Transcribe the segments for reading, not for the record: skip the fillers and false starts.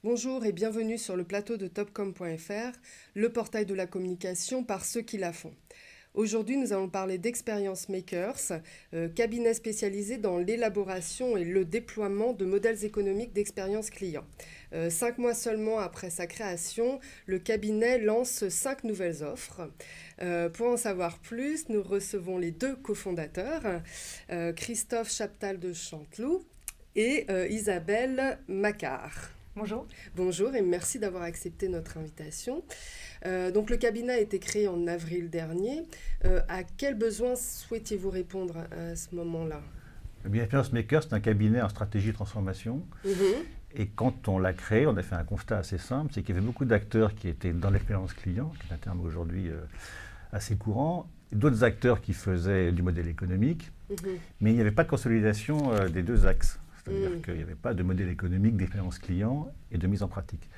Bonjour et bienvenue sur le plateau de Topcom.fr, le portail de la communication par ceux qui la font. Aujourd'hui, nous allons parler d'Experience Makers, cabinet spécialisé dans l'élaboration et le déploiement de modèles économiques d'expérience client. 5 mois seulement après sa création, le cabinet lance 5 nouvelles offres. Pour en savoir plus, nous recevons les 2 cofondateurs, Christophe Chaptal de Chanteloup et Isabelle Macquart. Bonjour. Bonjour et merci d'avoir accepté notre invitation. Donc le cabinet a été créé en avril dernier. À quels besoins souhaitiez-vous répondre à ce moment-là? Le bien Experience Maker, c'est un cabinet en stratégie de transformation. Et quand on l'a créé, on a fait un constat assez simple, c'est qu'il y avait beaucoup d'acteurs qui étaient dans l'expérience client, qui est un terme aujourd'hui assez courant, d'autres acteurs qui faisaient du modèle économique, mais il n'y avait pas de consolidation des deux axes. C'est-à-dire qu'il n'y avait pas de modèle économique d'expérience client et de mise en pratique.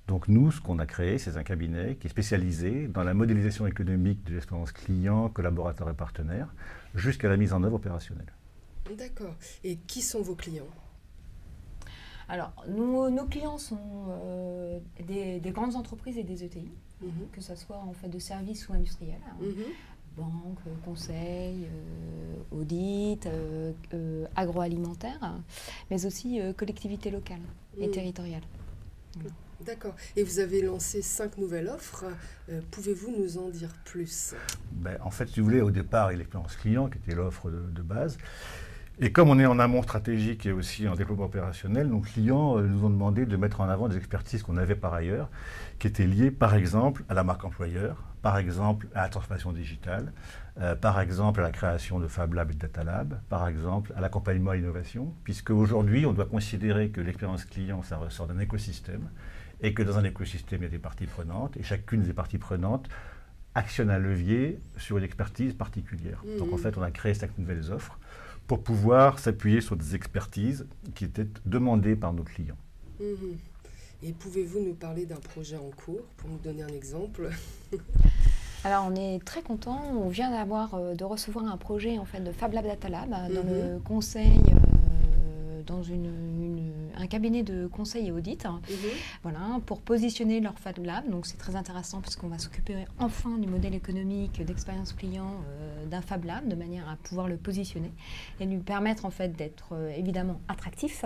Donc nous, ce qu'on a créé, c'est un cabinet qui est spécialisé dans la modélisation économique de l'expérience client, collaborateurs et partenaires, jusqu'à la mise en œuvre opérationnelle. D'accord. Et qui sont vos clients? Alors, nos clients sont des grandes entreprises et des ETI, que ce soit en fait de services ou industriels. Banque, conseil, audit, agroalimentaire, mais aussi collectivités locales et territoriales. Voilà. D'accord. Et vous avez lancé 5 nouvelles offres. Pouvez-vous nous en dire plus? En fait, si vous voulez, au départ, il y a l'expérience client qui était l'offre de base. Et comme on est en amont stratégique et aussi en développement opérationnel, nos clients nous ont demandé de mettre en avant des expertises qu'on avait par ailleurs, qui étaient liées par exemple à la marque employeur, par exemple à la transformation digitale, par exemple à la création de Fab Lab et de Data Lab, par exemple à l'accompagnement à l'innovation, puisque aujourd'hui on doit considérer que l'expérience client, ça ressort d'un écosystème, et que dans un écosystème il y a des parties prenantes, et chacune des parties prenantes actionne un levier sur une expertise particulière. Donc en fait on a créé 5 nouvelles offres pour pouvoir s'appuyer sur des expertises qui étaient demandées par nos clients. Et pouvez-vous nous parler d'un projet en cours, pour nous donner un exemple? Alors, on est très content. On vient de recevoir un projet en fait de Fab Lab Data Lab dans le conseil, dans un cabinet de conseil et audit, voilà, pour positionner leur Fab Lab. Donc, c'est très intéressant puisqu'on va s'occuper enfin du modèle économique d'expérience client d'un Fab Lab de manière à pouvoir le positionner et lui permettre en fait d'être évidemment attractif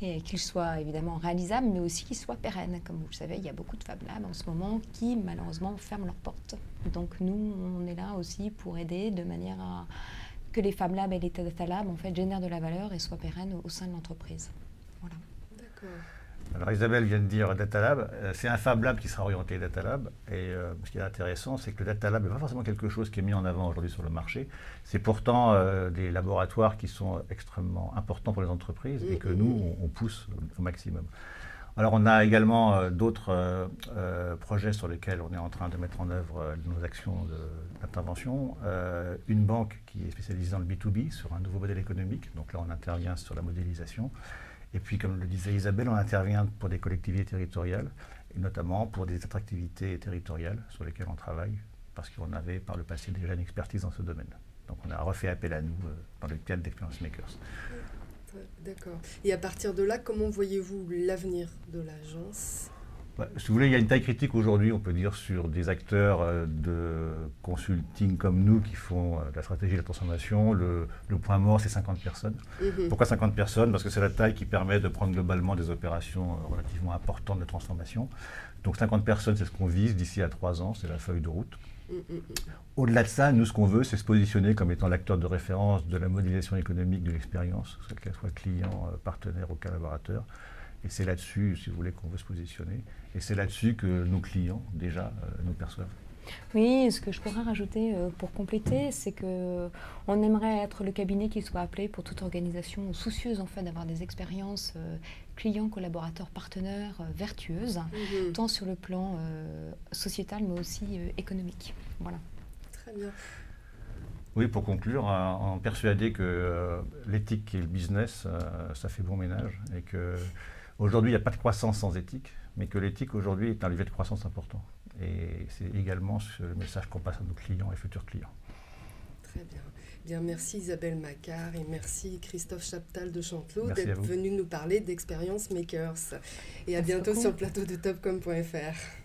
et qu'il soit évidemment réalisable, mais aussi qu'il soit pérenne. Comme vous le savez, il y a beaucoup de Fab Labs en ce moment qui malheureusement ferment leurs portes. Donc, nous, on est là aussi pour aider de manière à que les Fab Labs et les Data Labs en fait, génèrent de la valeur et soient pérennes au sein de l'entreprise. Voilà. D'accord. Alors Isabelle vient de dire Data Lab, c'est un Fab Lab qui sera orienté Data Lab, et ce qui est intéressant, c'est que le Data Lab n'est pas forcément quelque chose qui est mis en avant aujourd'hui sur le marché, c'est pourtant des laboratoires qui sont extrêmement importants pour les entreprises et que nous, on pousse au maximum. Alors on a également d'autres projets sur lesquels on est en train de mettre en œuvre nos actions d'intervention. Une banque qui est spécialisée dans le B2B sur un nouveau modèle économique, donc là on intervient sur la modélisation. Et puis comme le disait Isabelle, on intervient pour des collectivités territoriales, et notamment pour des attractivités territoriales sur lesquelles on travaille, parce qu'on avait par le passé déjà une expertise dans ce domaine. Donc on a refait appel à nous dans le cadre d'Experience Makers. D'accord. Et à partir de là, comment voyez-vous l'avenir de l'agence? Si vous voulez, il y a une taille critique aujourd'hui, on peut dire, sur des acteurs de consulting comme nous qui font la stratégie de la transformation. Le point mort, c'est 50 personnes. Pourquoi 50 personnes? Parce que c'est la taille qui permet de prendre globalement des opérations relativement importantes de transformation. Donc 50 personnes, c'est ce qu'on vise d'ici à 3 ans, c'est la feuille de route. Au-delà de ça, nous, ce qu'on veut, c'est se positionner comme étant l'acteur de référence de la modélisation économique de l'expérience, qu'elle soit client, partenaire ou collaborateur. Et c'est là-dessus, si vous voulez, qu'on veut se positionner. Et c'est là-dessus que nos clients, déjà, nous perçoivent. Oui, ce que je pourrais rajouter pour compléter, c'est que on aimerait être le cabinet qui soit appelé pour toute organisation soucieuse en fait d'avoir des expériences clients, collaborateurs, partenaires vertueuses, tant sur le plan sociétal mais aussi économique. Voilà. Très bien. Oui, pour conclure, en persuadé que l'éthique et le business, ça fait bon ménage, et que aujourd'hui, il n'y a pas de croissance sans éthique, mais que l'éthique aujourd'hui est un levier de croissance important. Et c'est également le message qu'on passe à nos clients et futurs clients. Très bien. Bien, merci Isabelle Macquart et merci Christophe Chaptal de Chantelot Merci d'être venu nous parler d'Experience Makers. Et à Merci bientôt beaucoup. sur le plateau de topcom.fr.